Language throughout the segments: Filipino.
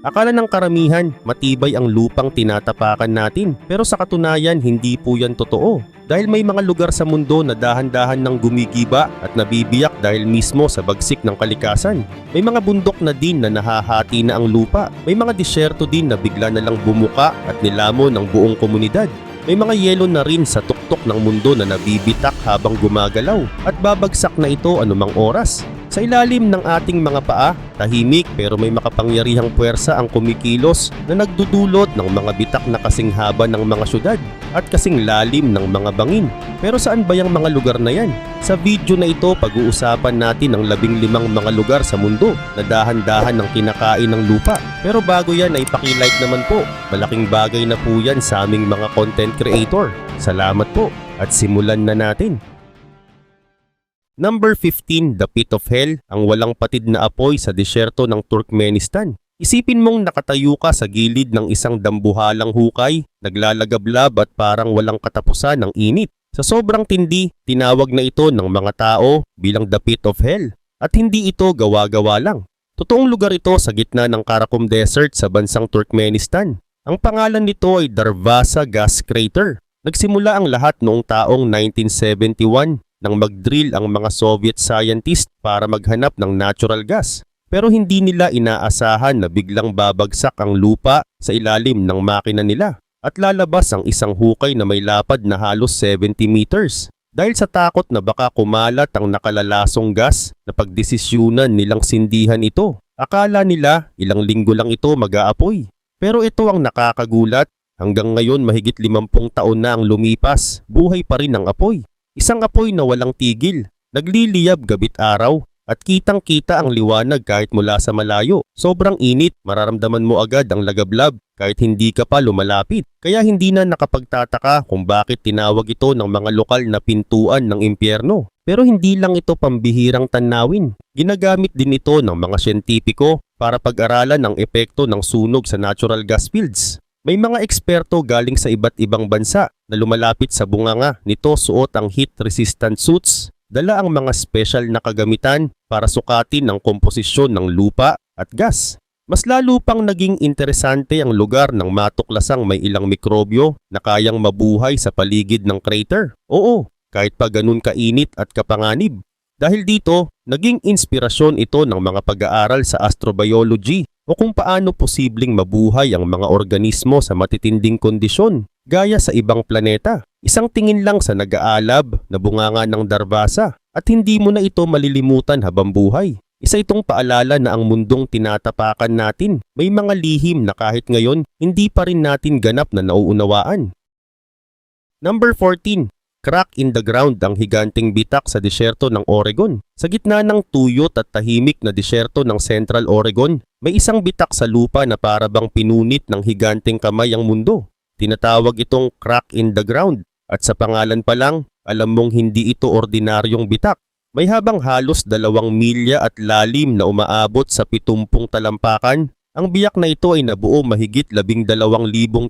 Akala ng karamihan, matibay ang lupang tinatapakan natin, pero sa katunayan hindi po yan totoo. Dahil may mga lugar sa mundo na dahan-dahan nang gumigiba at nabibiyak dahil mismo sa bagsik ng kalikasan. May mga bundok na din na nahahati na ang lupa. May mga disyerto din na bigla na lang bumuka at nilamon ng buong komunidad. May mga yelo na rin sa tuktok ng mundo na nabibitak habang gumagalaw at babagsak na ito anumang oras. Sa ilalim ng ating mga paa, tahimik pero may makapangyarihang puwersa ang kumikilos na nagdudulot ng mga bitak na kasing haba ng mga syudad at kasing lalim ng mga bangin. Pero saan ba yung mga lugar na yan? Sa video na ito, pag-uusapan natin ang 15 mga lugar sa mundo na dahan-dahan ng kinakain ng lupa. Pero bago yan ay paki-like naman po. Malaking bagay na po yan sa aming mga content creator. Salamat po at simulan na natin. Number 15, The Pit of Hell, ang walang patid na apoy sa disyerto ng Turkmenistan. Isipin mong nakatayo ka sa gilid ng isang dambuhalang hukay, naglalagablab at parang walang katapusan ng init. Sa sobrang tindi, tinawag na ito ng mga tao bilang The Pit of Hell. At hindi ito gawa-gawa lang. Totoong lugar ito sa gitna ng Karakum Desert sa bansang Turkmenistan. Ang pangalan nito ay Darvaza Gas Crater. Nagsimula ang lahat noong taong 1971 nang mag-drill ang mga Soviet scientist para maghanap ng natural gas. Pero hindi nila inaasahan na biglang babagsak ang lupa sa ilalim ng makina nila at lalabas ang isang hukay na may lapad na halos 70 meters. Dahil sa takot na baka kumalat ang nakalalasong gas na pagdesisyunan nilang sindihan ito. Akala nila ilang linggo lang ito mag-aapoy. Pero ito ang nakakagulat, hanggang ngayon mahigit 50 taon na ang lumipas, buhay pa rin ang apoy. Isang apoy na walang tigil, nagliliyab gabit araw at kitang-kita ang liwanag kahit mula sa malayo. Sobrang init, mararamdaman mo agad ang lagablab kahit hindi ka pa lumalapit. Kaya hindi na nakapagtataka kung bakit tinawag ito ng mga lokal na pintuan ng impyerno. Pero hindi lang ito pambihirang tanawin. Ginagamit din ito ng mga siyentipiko para pag-aralan ang epekto ng sunog sa natural gas fields. May mga eksperto galing sa iba't ibang bansa na lumalapit sa bunganga nito, suot ang heat-resistant suits, dala ang mga special na kagamitan para sukatin ang komposisyon ng lupa at gas. Mas lalo pang naging interesante ang lugar nang matuklasang may ilang mikrobyo na kayang mabuhay sa paligid ng crater. Oo, kahit pa ganun kainit at kapanganib. Dahil dito, naging inspirasyon ito ng mga pag-aaral sa astrobiology o kung paano posibleng mabuhay ang mga organismo sa matitinding kondisyon, gaya sa ibang planeta. Isang tingin lang sa nag-aalab na bunganga ng Darvaza at hindi mo na ito malilimutan habang buhay. Isa itong paalala na ang mundong tinatapakan natin may mga lihim na kahit ngayon hindi pa rin natin ganap na nauunawaan. Number 14. Crack in the ground, ang higanteng bitak sa disyerto ng Oregon. Sa gitna ng tuyot at tahimik na disyerto ng Central Oregon, may isang bitak sa lupa na para bang pinunit ng higanteng kamay ang mundo. Tinatawag itong crack in the ground at sa pangalan pa lang, alam mong hindi ito ordinaryong bitak. May habang halos 2 milya at lalim na umaabot sa 70 talampakan. Ang biyak na ito ay nabuo mahigit 12,000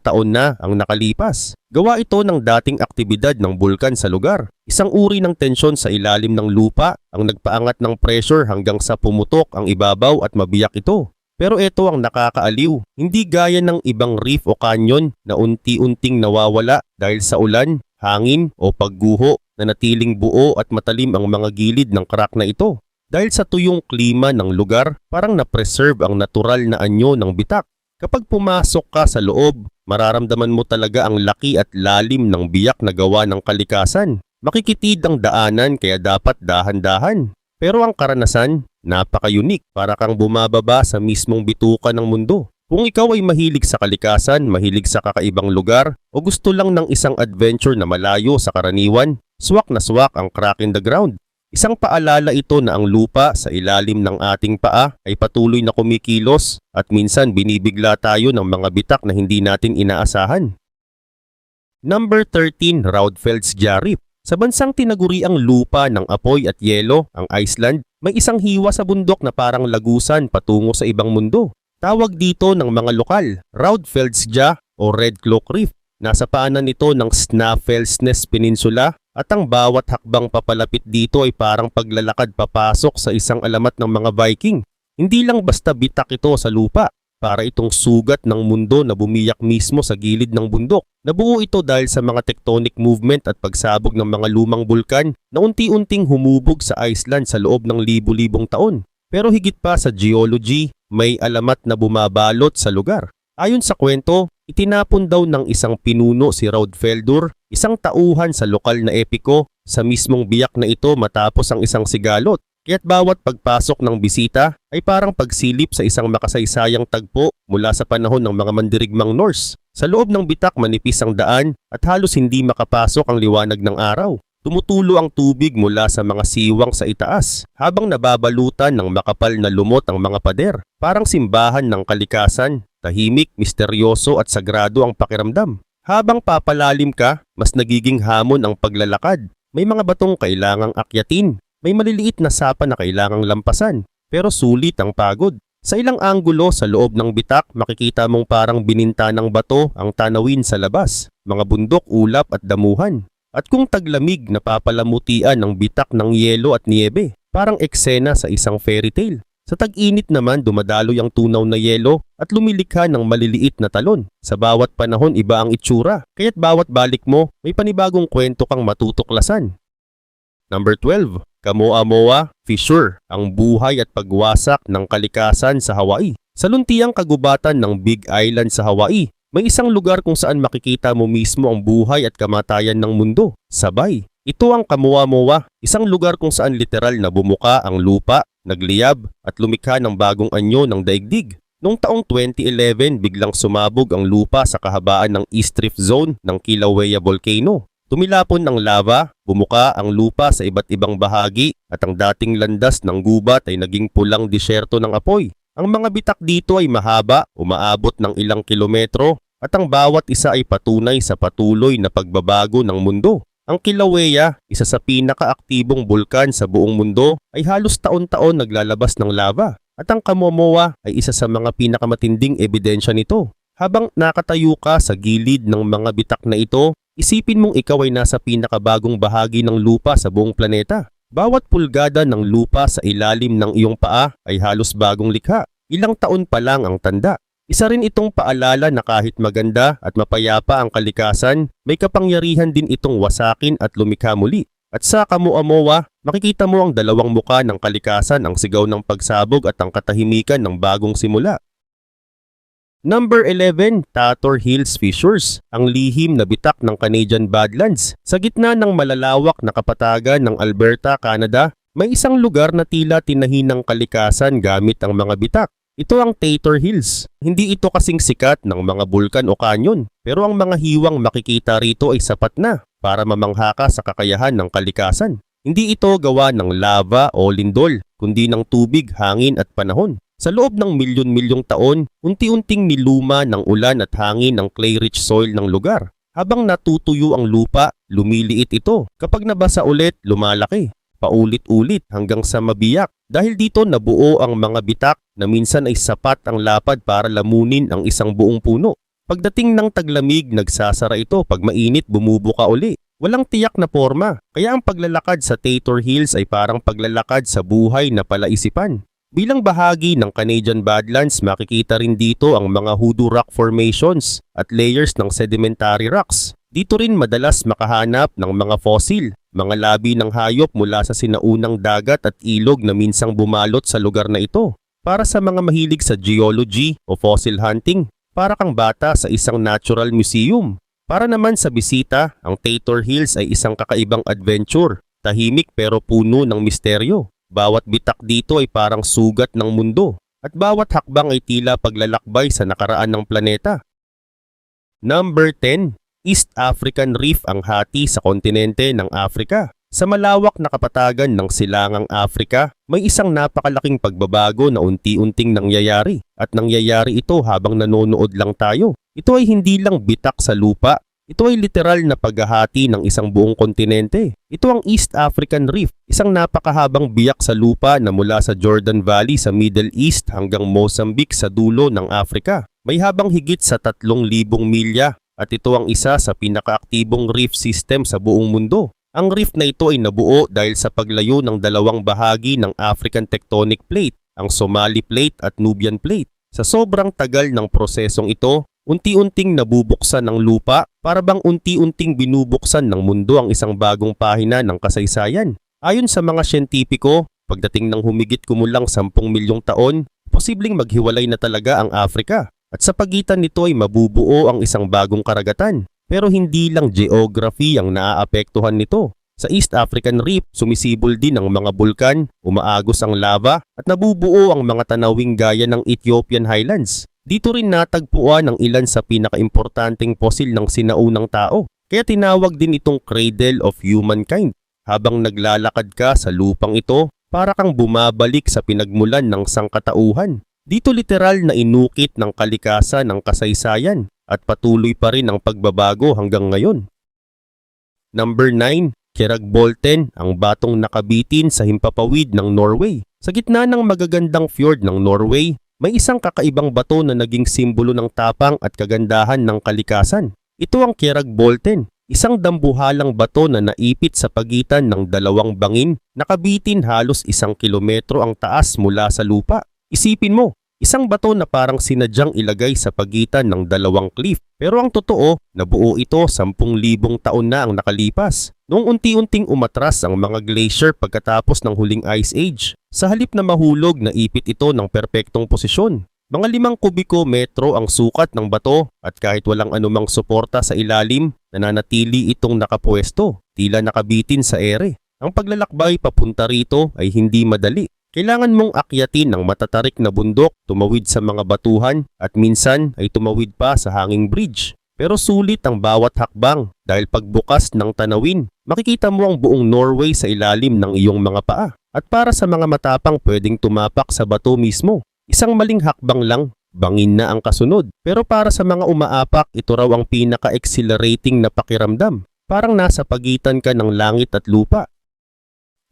taon na ang nakalipas. Gawa ito ng dating aktibidad ng bulkan sa lugar. Isang uri ng tensyon sa ilalim ng lupa ang nagpaangat ng pressure hanggang sa pumutok ang ibabaw at mabiyak ito. Pero ito ang nakakaaliw, hindi gaya ng ibang reef o canyon na unti-unting nawawala dahil sa ulan, hangin o pagguho na natiling buo at matalim ang mga gilid ng crack na ito. Dahil sa tuyong klima ng lugar, parang na-preserve ang natural na anyo ng bitak. Kapag pumasok ka sa loob, mararamdaman mo talaga ang laki at lalim ng biyak na gawa ng kalikasan. Makikitid ang daanan kaya dapat dahan-dahan. Pero ang karanasan, napaka-unique, para kang bumababa sa mismong bituka ng mundo. Kung ikaw ay mahilig sa kalikasan, mahilig sa kakaibang lugar, o gusto lang ng isang adventure na malayo sa karaniwan, swak na swak ang Crack in the Ground. Isang paalala ito na ang lupa sa ilalim ng ating paa ay patuloy na kumikilos at minsan binibigla tayo ng mga bitak na hindi natin inaasahan. Number 13, Raudfeld's Jarrif. Sa bansang tinaguriang lupa ng apoy at yelo, ang Iceland, may isang hiwa sa bundok na parang lagusan patungo sa ibang mundo. Tawag dito ng mga lokal, Raudfeldsja o Red Cloak Reef. Nasa paanan nito ng Snaefellsnes Peninsula at ang bawat hakbang papalapit dito ay parang paglalakad papasok sa isang alamat ng mga Viking. Hindi lang basta bitak ito sa lupa. para itong sugat ng mundo na bumiyak mismo sa gilid ng bundok. Nabuo ito dahil sa mga tectonic movement at pagsabog ng mga lumang bulkan na unti-unting humubog sa Iceland sa loob ng libu-libong taon. Pero higit pa sa geology, may alamat na bumabalot sa lugar. Ayon sa kwento, itinapon daw ng isang pinuno si Raudfeldur, isang tauhan sa lokal na epiko, sa mismong biyak na ito matapos ang isang sigalot. Kaya't bawat pagpasok ng bisita ay parang pagsilip sa isang makasaysayang tagpo mula sa panahon ng mga mandirigmang Norse. Sa loob ng bitak manipis ang daan at halos hindi makapasok ang liwanag ng araw. Tumutulo ang tubig mula sa mga siwang sa itaas habang nababalutan ng makapal na lumot ang mga pader. Parang simbahan ng kalikasan, tahimik, misteryoso at sagrado ang pakiramdam. Habang papalalim ka, mas nagiging hamon ang paglalakad. May mga batong kailangang akyatin. May maliliit na sapa na kailangang lampasan, pero sulit ang pagod. Sa ilang anggulo sa loob ng bitak, makikita mong parang bininta ng bato ang tanawin sa labas, mga bundok, ulap at damuhan. At kung taglamig, napapalamutian ang bitak ng yelo at niebe, parang eksena sa isang fairy tale. Sa tag-init naman, dumadaloy ang tunaw na yelo at lumilikha ng maliliit na talon. Sa bawat panahon, iba ang itsura, kaya't bawat balik mo, may panibagong kwento kang matutuklasan. Number 12. Kamoa-Moa Fissure, ang buhay at pagwasak ng kalikasan sa Hawaii. Sa luntiang kagubatan ng Big Island sa Hawaii, may isang lugar kung saan makikita mo mismo ang buhay at kamatayan ng mundo. Sabay, ito ang Kamoa-Moa, isang lugar kung saan literal na bumuka ang lupa, nagliyab at lumikha ng bagong anyo ng daigdig. Noong taong 2011, biglang sumabog ang lupa sa kahabaan ng East Rift Zone ng Kilauea Volcano. Tumilapon ng lava, bumuka ang lupa sa iba't ibang bahagi at ang dating landas ng gubat ay naging pulang disyerto ng apoy. Ang mga bitak dito ay mahaba, umaabot ng ilang kilometro at ang bawat isa ay patunay sa patuloy na pagbabago ng mundo. Ang Kilauea, isa sa pinakaaktibong bulkan sa buong mundo, ay halos taon-taon naglalabas ng lava at ang Kamoa-Moa ay isa sa mga pinakamatinding ebidensya nito. Habang nakatayo ka sa gilid ng mga bitak na ito, isipin mong ikaw ay nasa pinakabagong bahagi ng lupa sa buong planeta. Bawat pulgada ng lupa sa ilalim ng iyong paa ay halos bagong likha. Ilang taon pa lang ang tanda. Isa rin itong paalala na kahit maganda at mapayapa ang kalikasan, may kapangyarihan din itong wasakin at lumikha muli. At sa Kamoa-Moa, makikita mo ang dalawang muka ng kalikasan, ang sigaw ng pagsabog at ang katahimikan ng bagong simula. Number 11, Tator Hills Fissures, ang lihim na bitak ng Canadian Badlands. Sa gitna ng malalawak na kapatagan ng Alberta, Canada, may isang lugar na tila tinahin ng kalikasan gamit ang mga bitak. Ito ang Tator Hills. Hindi ito kasing sikat ng mga bulkan o kanyon, pero ang mga hiwang makikita rito ay sapat na para mamangha ka sa kakayahan ng kalikasan. Hindi ito gawa ng lava o lindol, kundi ng tubig, hangin at panahon. Sa loob ng milyon-milyong taon, unti-unting niluma ng ulan at hangin ang clay-rich soil ng lugar. Habang natutuyo ang lupa, lumiliit ito. Kapag nabasa ulit, lumalaki. Paulit-ulit hanggang sa mabiyak. Dahil dito nabuo ang mga bitak na minsan ay sapat ang lapad para lamunin ang isang buong puno. Pagdating ng taglamig, nagsasara ito. Pag mainit, bumubuka uli. Walang tiyak na forma. Kaya ang paglalakad sa Tator Hills ay parang paglalakad sa buhay na palaisipan. Bilang bahagi ng Canadian Badlands, makikita rin dito ang mga hoodoo rock formations at layers ng sedimentary rocks. Dito rin madalas makahanap ng mga fossil, mga labi ng hayop mula sa sinaunang dagat at ilog na minsang bumalot sa lugar na ito. Para sa mga mahilig sa geology o fossil hunting, para kang bata sa isang natural museum. Para naman sa bisita, ang Tator Hills ay isang kakaibang adventure, tahimik pero puno ng misteryo. Bawat bitak dito ay parang sugat ng mundo at bawat hakbang ay tila paglalakbay sa nakaraan ng planeta. Number 10. East African Reef ang hati sa kontinente ng Afrika. Sa malawak na kapatagan ng silangang Afrika, may isang napakalaking pagbabago na unti-unting nangyayari at nangyayari ito habang nanonood lang tayo. Ito ay hindi lang bitak sa lupa. Ito ay literal na paghahati ng isang buong kontinente. Ito ang East African Reef, isang napakahabang biyak sa lupa na mula sa Jordan Valley sa Middle East hanggang Mozambique sa dulo ng Afrika. May habang higit sa 3,000 milya at ito ang isa sa pinakaaktibong reef system sa buong mundo. Ang reef na ito ay nabuo dahil sa paglayo ng dalawang bahagi ng African Tectonic Plate, ang Somali Plate at Nubian Plate. Sa sobrang tagal ng prosesong ito, unti-unting nabubuksan ng lupa para bang unti-unting binubuksan ng mundo ang isang bagong pahina ng kasaysayan. Ayon sa mga siyentipiko, pagdating ng humigit kumulang 10 milyong taon, posibleng maghiwalay na talaga ang Africa. At sa pagitan nito ay mabubuo ang isang bagong karagatan. Pero hindi lang geography ang naaapektuhan nito. Sa East African Reef, sumisibol din ang mga bulkan, umaagos ang lava at nabubuo ang mga tanawing gaya ng Ethiopian Highlands. Dito rin natagpuan ang ilan sa pinakaimportanteng fosil ng sinaunang tao. Kaya tinawag din itong cradle of humankind. Habang naglalakad ka sa lupang ito, para kang bumabalik sa pinagmulan ng sangkatauhan. Dito literal na inukit ng kalikasan ng kasaysayan at patuloy pa rin ang pagbabago hanggang ngayon. Number 9. Kjeragbolten, ang batong nakabitin sa himpapawid ng Norway. Sa gitna ng magagandang fjord ng Norway, may isang kakaibang bato na naging simbolo ng tapang at kagandahan ng kalikasan. Ito ang Kjeragbolten, isang dambuhalang bato na naipit sa pagitan ng dalawang bangin, nakabitin halos 1 kilometro ang taas mula sa lupa. Isipin mo, isang bato na parang sinadyang ilagay sa pagitan ng dalawang cliff. Pero ang totoo, nabuo ito 10,000 taon na ang nakalipas. Noong unti-unting umatras ang mga glacier pagkatapos ng huling ice age, sa halip na mahulog, naipit ito ng perpektong posisyon. Mga 5 kubiko-metro ang sukat ng bato at kahit walang anumang suporta sa ilalim, nananatili itong nakapwesto, tila nakabitin sa ere. Ang paglalakbay papunta rito ay hindi madali. Kailangan mong akyatin ng matatarik na bundok, tumawid sa mga batuhan at minsan ay tumawid pa sa hanging bridge. Pero sulit ang bawat hakbang dahil pagbukas ng tanawin, makikita mo ang buong Norway sa ilalim ng iyong mga paa. At para sa mga matapang pwedeng tumapak sa bato mismo, isang maling hakbang lang, bangin na ang kasunod. Pero para sa mga umaapak, ito raw ang pinaka-exhilarating na pakiramdam. Parang nasa pagitan ka ng langit at lupa.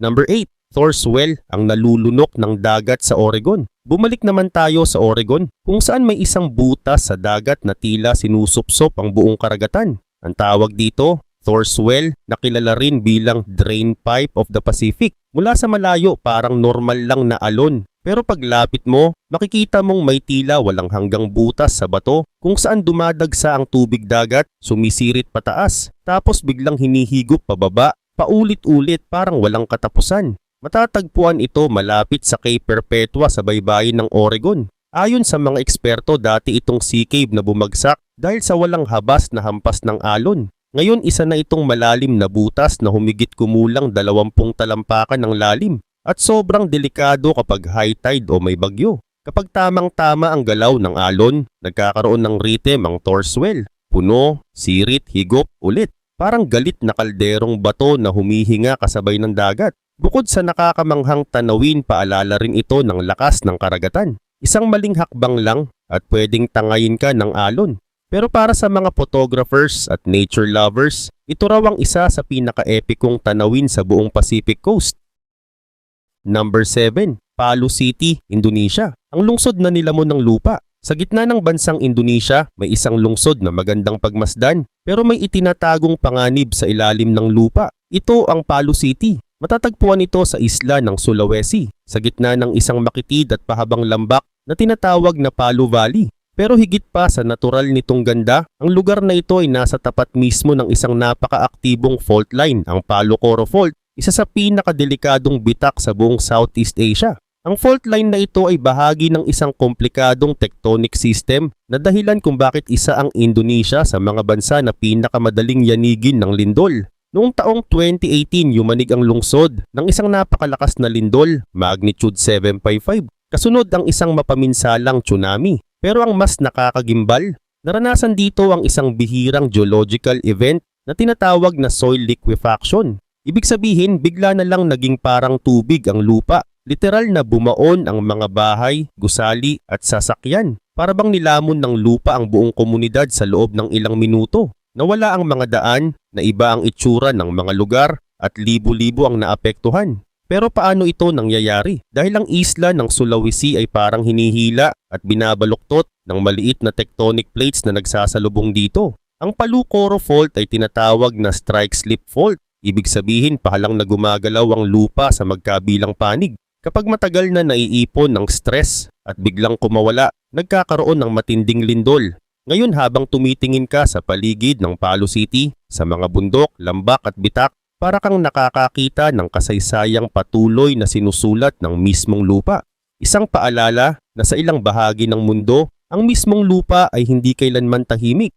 Number 8. Thor's Well, ang nalulunok ng dagat sa Oregon. Bumalik naman tayo sa Oregon, kung saan may isang butas sa dagat na tila sinusupsop ang buong karagatan. Ang tawag dito, Thor's Well, na kilala rin bilang Drain Pipe of the Pacific. Mula sa malayo, parang normal lang na alon. Pero paglapit mo, makikita mong may tila walang hanggang butas sa bato kung saan dumadagsa ang tubig dagat, sumisirit pataas, tapos biglang hinihigop pababa, paulit-ulit parang walang katapusan. Matatagpuan ito malapit sa Cape Perpetua sa baybayin ng Oregon. Ayon sa mga eksperto, dati itong sea cave na bumagsak dahil sa walang habas na hampas ng alon. Ngayon isa na itong malalim na butas na humigit kumulang 20 talampakan ng lalim at sobrang delikado kapag high tide o may bagyo. Kapag tamang-tama ang galaw ng alon, nagkakaroon ng rhythm ang Thor's Well. Puno, sirit, higop, ulit. Parang galit na kalderong bato na humihinga kasabay ng dagat. Bukod sa nakakamanghang tanawin, paalala rin ito ng lakas ng karagatan. Isang maling hakbang lang at pwedeng tangayin ka ng alon. Pero para sa mga photographers at nature lovers, ito raw ang isa sa pinaka-epikong tanawin sa buong Pacific Coast. Number 7. Palu City, Indonesia. Ang lungsod na nilamon ng lupa. Sa gitna ng bansang Indonesia, may isang lungsod na magandang pagmasdan pero may itinatagong panganib sa ilalim ng lupa. Ito ang Palu City. Matatagpuan ito sa isla ng Sulawesi, sa gitna ng isang makitid at pahabang lambak na tinatawag na Palu Valley. Pero higit pa sa natural nitong ganda, ang lugar na ito ay nasa tapat mismo ng isang napaka-aktibong fault line, ang Palu Coro Fault, isa sa pinakadelikadong bitak sa buong Southeast Asia. Ang fault line na ito ay bahagi ng isang komplikadong tectonic system na dahilan kung bakit isa ang Indonesia sa mga bansa na pinakamadaling yanigin ng lindol. Noong taong 2018, yumanig ang lungsod ng isang napakalakas na lindol, magnitude 7.5. Kasunod ang isang mapaminsalang tsunami. Pero ang mas nakakagimbal, naranasan dito ang isang bihirang geological event na tinatawag na soil liquefaction. Ibig sabihin, bigla na lang naging parang tubig ang lupa. Literal na bumaon ang mga bahay, gusali at sasakyan. Para bang nilamon ng lupa ang buong komunidad sa loob ng ilang minuto. Nawala ang mga daan, naiba ang itsura ng mga lugar at libo-libo ang naapektuhan. Pero paano ito nangyayari? Dahil ang isla ng Sulawesi ay parang hinihila at binabaluktot ng maliit na tectonic plates na nagsasalubong dito. Ang Palu Coro Fault ay tinatawag na strike-slip fault. Ibig sabihin pahalang na gumagalaw ang lupa sa magkabilang panig. Kapag matagal na naiipon ng stress at biglang kumawala, nagkakaroon ng matinding lindol. Ngayon habang tumitingin ka sa paligid ng Palo City, sa mga bundok, lambak at bitak, para kang nakakakita ng kasaysayang patuloy na sinusulat ng mismong lupa. Isang paalala na sa ilang bahagi ng mundo, ang mismong lupa ay hindi kailanman tahimik.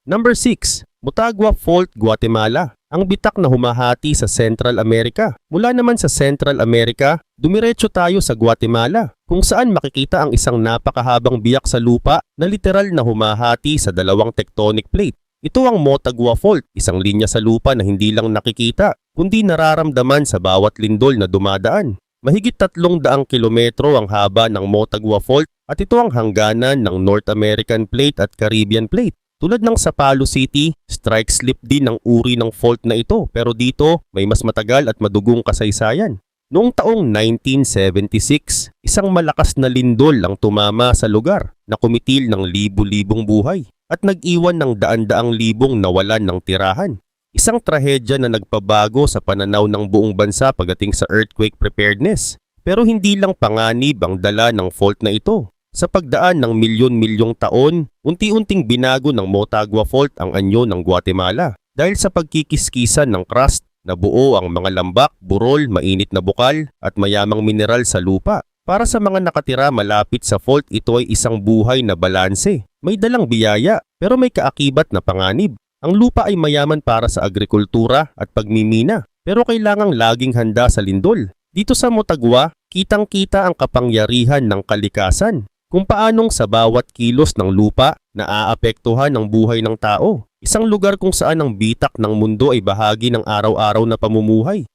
Number 6. Motagua Fault, Guatemala. Ang bitak na humahati sa Central America. Mula naman sa Central America, dumiretso tayo sa Guatemala, kung saan makikita ang isang napakahabang biyak sa lupa na literal na humahati sa dalawang tectonic plate. Ito ang Motagua Fault, isang linya sa lupa na hindi lang nakikita, kundi nararamdaman sa bawat lindol na dumadaan. Mahigit 300 kilometro ang haba ng Motagua Fault at ito ang hangganan ng North American Plate at Caribbean Plate. Tulad ng sa Palo City, strike slip din ang uri ng fault na ito, pero dito may mas matagal at madugong kasaysayan. Noong taong 1976, isang malakas na lindol ang tumama sa lugar na kumitil ng libu-libong buhay at nag-iwan ng daan-daang libong nawalan ng tirahan. Isang trahedya na nagpabago sa pananaw ng buong bansa pagdating sa earthquake preparedness. Pero hindi lang panganib ang dala ng fault na ito. Sa pagdaan ng milyon-milyong taon, unti-unting binago ng Motagua Fault ang anyo ng Guatemala dahil sa pagkikiskisan ng crust na buo ang mga lambak, burol, mainit na bukal at mayamang mineral sa lupa. Para sa mga nakatira malapit sa fault, ito ay isang buhay na balanse. May dalang biyaya pero may kaakibat na panganib. Ang lupa ay mayaman para sa agrikultura at pagmimina pero kailangang laging handa sa lindol. Dito sa Motagua, kitang-kita ang kapangyarihan ng kalikasan. Kung paanong sa bawat kilos ng lupa naaapektuhan ang buhay ng tao. Isang lugar kung saan ang bitak ng mundo ay bahagi ng araw-araw na pamumuhay.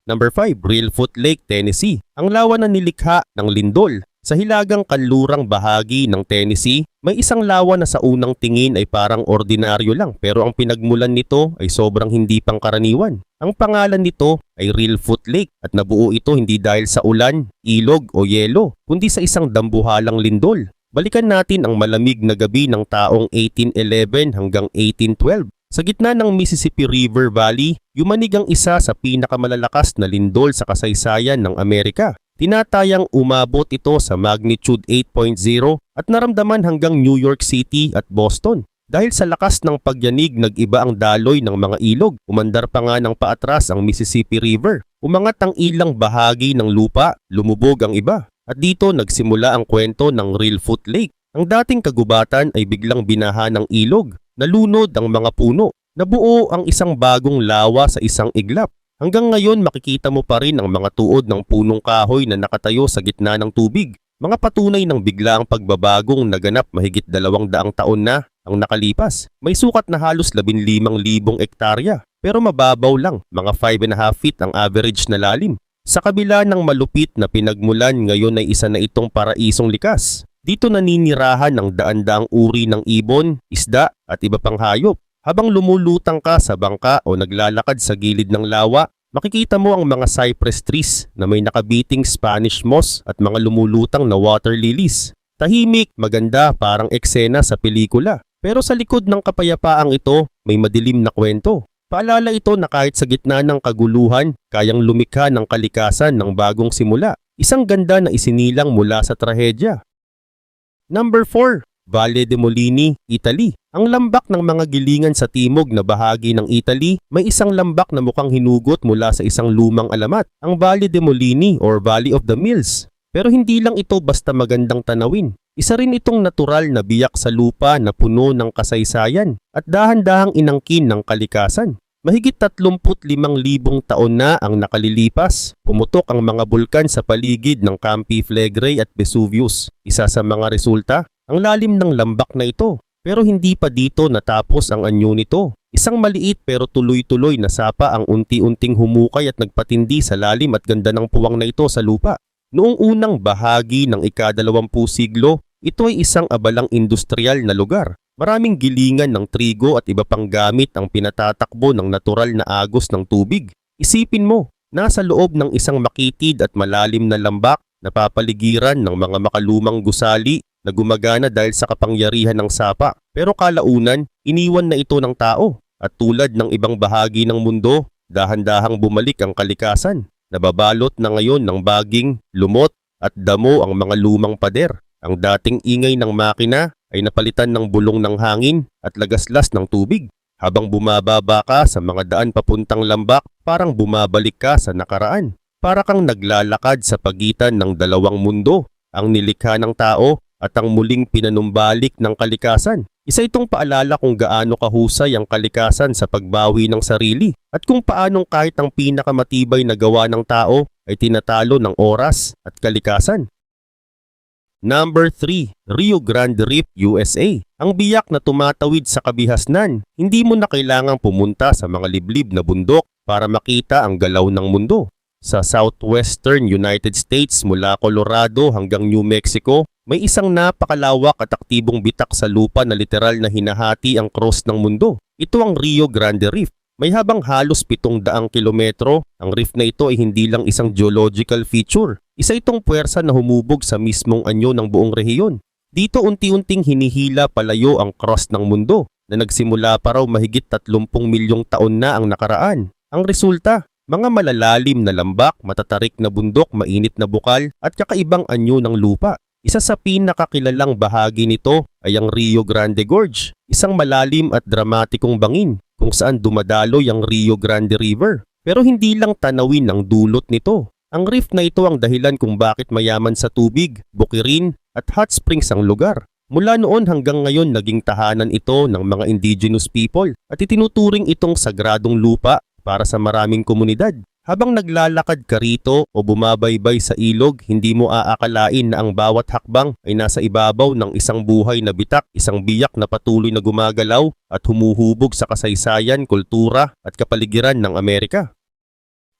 Number 5. Reelfoot Lake, Tennessee. Ang lawa na nilikha ng lindol. Sa hilagang kanlurang bahagi ng Tennessee, may isang lawa na sa unang tingin ay parang ordinaryo lang pero ang pinagmulan nito ay sobrang hindi pangkaraniwan. Ang pangalan nito ay Reelfoot Lake at nabuo ito hindi dahil sa ulan, ilog o yelo, kundi sa isang dambuhalang lindol. Balikan natin ang malamig na gabi ng taong 1811 hanggang 1812. Sa gitna ng Mississippi River Valley, yumanig ang isa sa pinakamalalakas na lindol sa kasaysayan ng Amerika. Tinatayang umabot ito sa magnitude 8.0 at naramdaman hanggang New York City at Boston. Dahil sa lakas ng pagyanig, nag-iba ang daloy ng mga ilog. Umandar pa nga ng paatras ang Mississippi River. Umangat ang ilang bahagi ng lupa, lumubog ang iba. At dito nagsimula ang kwento ng Reelfoot Lake. Ang dating kagubatan ay biglang binaha ng ilog. Nalunod ang mga puno. Nabuo ang isang bagong lawa sa isang iglap. Hanggang ngayon makikita mo pa rin ang mga tuod ng punong kahoy na nakatayo sa gitna ng tubig. Mga patunay ng biglaang pagbabagong naganap mahigit 200 taon na ang nakalipas. May sukat na halos 15,000 ektarya pero mababaw lang, mga 5.5 feet ang average na lalim. Sa kabila ng malupit na pinagmulan, ngayon ay isa na itong paraisong likas. Dito naninirahan ng daan-daang uri ng ibon, isda at iba pang hayop. Habang lumulutang ka sa bangka o naglalakad sa gilid ng lawa, makikita mo ang mga cypress trees na may nakabiting Spanish moss at mga lumulutang na water lilies. Tahimik, maganda, parang eksena sa pelikula. Pero sa likod ng kapayapaang ito, may madilim na kwento. Paalala ito na kahit sa gitna ng kaguluhan, kayang lumikha ng kalikasan ng bagong simula. Isang ganda na isinilang mula sa trahedya. Number 4. Valle de Molini, Italy. Ang lambak ng mga gilingan sa timog na bahagi ng Italy, may isang lambak na mukhang hinugot mula sa isang lumang alamat, ang Valle de Molini or Valley of the Mills. Pero hindi lang ito basta magandang tanawin. Isa rin itong natural na biyak sa lupa na puno ng kasaysayan at dahan-dahang inangkin ng kalikasan. Mahigit 35,000 taon na ang nakalilipas. Pumutok ang mga bulkan sa paligid ng Campi Flegrei at Vesuvius. Isa sa mga resulta, ang lalim ng lambak na ito. Pero hindi pa dito natapos ang anyo nito. Isang maliit pero tuloy-tuloy na sapa ang unti-unting humukay at nagpatindi sa lalim at ganda ng puwang na ito sa lupa. Noong unang bahagi ng ika-20 siglo, ito ay isang abalang industrial na lugar. Maraming gilingan ng trigo at iba pang gamit ang pinatatakbo ng natural na agos ng tubig. Isipin mo, nasa loob ng isang makitid at malalim na lambak, napapaligiran ng mga makalumang gusali na gumagana dahil sa kapangyarihan ng sapa. Pero kalaunan, iniwan na ito ng tao. At tulad ng ibang bahagi ng mundo, dahan-dahang bumalik ang kalikasan. Nababalot na ngayon ng baging, lumot at damo ang mga lumang pader. Ang dating ingay ng makina ay napalitan ng bulong ng hangin at lagaslas ng tubig. Habang bumababa ka sa mga daan papuntang Lambak, parang bumabalik ka sa nakaraan. Para kang naglalakad sa pagitan ng dalawang mundo, ang nilikha ng tao at ang muling pinanumbalik ng kalikasan. Isa itong paalala kung gaano kahusay ang kalikasan sa pagbawi ng sarili at kung paanong kahit ang pinakamatibay na gawa ng tao ay tinatalo ng oras at kalikasan. Number 3. Rio Grande Reef, USA. Ang biyak na tumatawid sa kabihasnan, hindi mo na kailangang pumunta sa mga liblib na bundok para makita ang galaw ng mundo. Sa southwestern United States mula Colorado hanggang New Mexico, may isang napakalawak at aktibong bitak sa lupa na literal na hinahati ang cross ng mundo. Ito ang Rio Grande Reef. May habang halos 700 kilometro, ang reef na ito ay hindi lang isang geological feature. Isa itong puwersa na humubog sa mismong anyo ng buong rehiyon. Dito unti-unting hinihila palayo ang cross ng mundo na nagsimula pa raw mahigit 30 milyong taon na ang nakaraan. Ang resulta, mga malalalim na lambak, matatarik na bundok, mainit na bukal at kakaibang anyo ng lupa. Isa sa pinakakilalang bahagi nito ay ang Rio Grande Gorge, isang malalim at dramatikong bangin kung saan dumadaloy ang Rio Grande River. Pero hindi lang tanawin ang dulot nito. Ang reef na ito ang dahilan kung bakit mayaman sa tubig, bukirin at hot springs ang lugar. Mula noon hanggang ngayon naging tahanan ito ng mga indigenous people at itinuturing itong sagradong lupa para sa maraming komunidad. Habang naglalakad ka rito o bumabaybay sa ilog, hindi mo aakalain na ang bawat hakbang ay nasa ibabaw ng isang buhay na bitak, isang biyak na patuloy na gumagalaw at humuhubog sa kasaysayan, kultura at kapaligiran ng Amerika.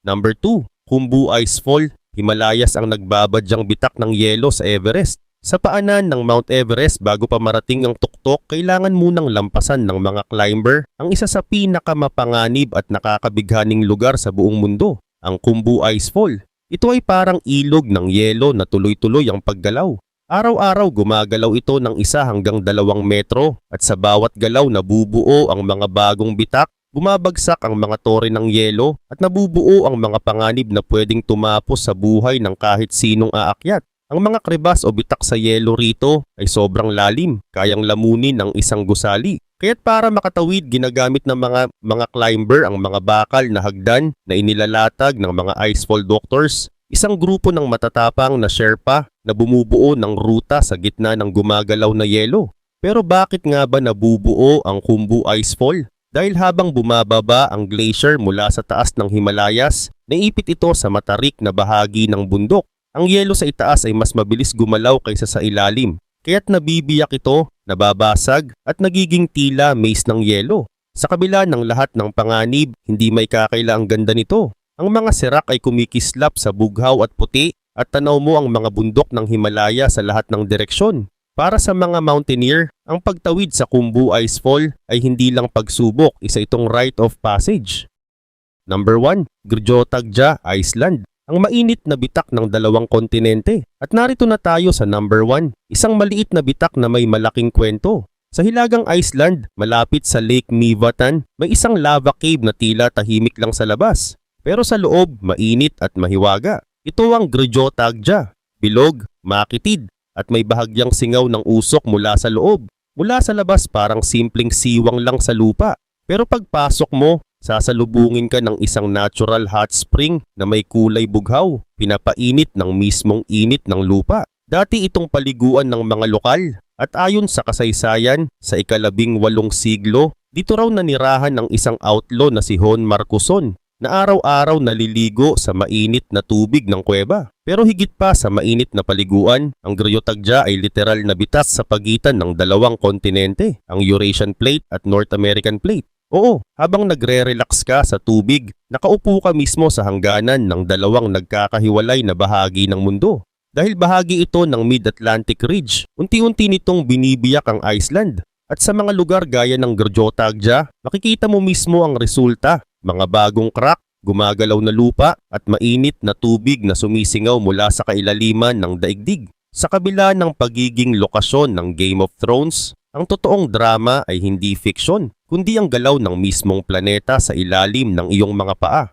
Number 2. Khumbu Icefall, Himalayas ang nagbabadyang bitak ng yelo sa Everest. Sa paanan ng Mount Everest bago pa marating ang tuktok, kailangan munang lampasan ng mga climber ang isa sa pinakamapanganib at nakakabighaning lugar sa buong mundo, ang Khumbu Icefall. Ito ay parang ilog ng yelo na tuloy-tuloy ang paggalaw. Araw-araw gumagalaw ito ng 1 hanggang 2 metro at sa bawat galaw nabubuo ang mga bagong bitak, bumabagsak ang mga tore ng yelo at nabubuo ang mga panganib na pwedeng tumapos sa buhay ng kahit sinong aakyat. Ang mga kribas o bitak sa yelo rito ay sobrang lalim, kayang lamunin ng isang gusali. Kaya't para makatawid ginagamit ng mga climber ang mga bakal na hagdan na inilalatag ng mga icefall doctors, isang grupo ng matatapang na Sherpa na bumubuo ng ruta sa gitna ng gumagalaw na yelo. Pero bakit nga ba nabubuo ang Khumbu Icefall? Dahil habang bumababa ang glacier mula sa taas ng Himalayas, naipit ito sa matarik na bahagi ng bundok. Ang yelo sa itaas ay mas mabilis gumalaw kaysa sa ilalim, kaya't nabibiyak ito, nababasag at nagiging tila maze ng yelo. Sa kabila ng lahat ng panganib, hindi may kakaila ang ganda nito. Ang mga serak ay kumikislap sa bughaw at puti at tanaw mo ang mga bundok ng Himalaya sa lahat ng direksyon. Para sa mga mountaineer, ang pagtawid sa Khumbu Icefall ay hindi lang pagsubok, isa itong rite of passage. Number 1. Grjotagja, Iceland. Ang mainit na bitak ng 2 kontinente. At narito na tayo sa number 1, isang maliit na bitak na may malaking kwento. Sa hilagang Iceland, malapit sa Lake Mývatn, may isang lava cave na tila tahimik lang sa labas. Pero sa loob, mainit at mahiwaga. Ito ang Grjotagja, bilog, makitid, at may bahagyang singaw ng usok mula sa loob. Mula sa labas parang simpleng siwang lang sa lupa. Pero pagpasok mo, sasalubungin ka ng isang natural hot spring na may kulay bughaw, pinapainit ng mismong init ng lupa. Dati itong paliguan ng mga lokal at ayon sa kasaysayan, sa ika-18 siglo, dito raw nanirahan ng isang outlaw na si Hon Marcuson na araw-araw naliligo sa mainit na tubig ng kuweba. Pero higit pa sa mainit na paliguan, ang Grjotagja ay literal na bitak sa pagitan ng 2 kontinente, ang Eurasian Plate at North American Plate. Oo, habang nagre-relax ka sa tubig, nakaupo ka mismo sa hangganan ng 2 nagkakahiwalay na bahagi ng mundo. Dahil bahagi ito ng Mid-Atlantic Ridge, unti-unti nitong binibiyak ang Iceland. At sa mga lugar gaya ng Grjotagja, makikita mo mismo ang resulta, mga bagong crack, gumagalaw na lupa at mainit na tubig na sumisingaw mula sa kailaliman ng daigdig. Sa kabila ng pagiging lokasyon ng Game of Thrones, ang totoong drama ay hindi fiksyon, kundi ang galaw ng mismong planeta sa ilalim ng iyong mga paa.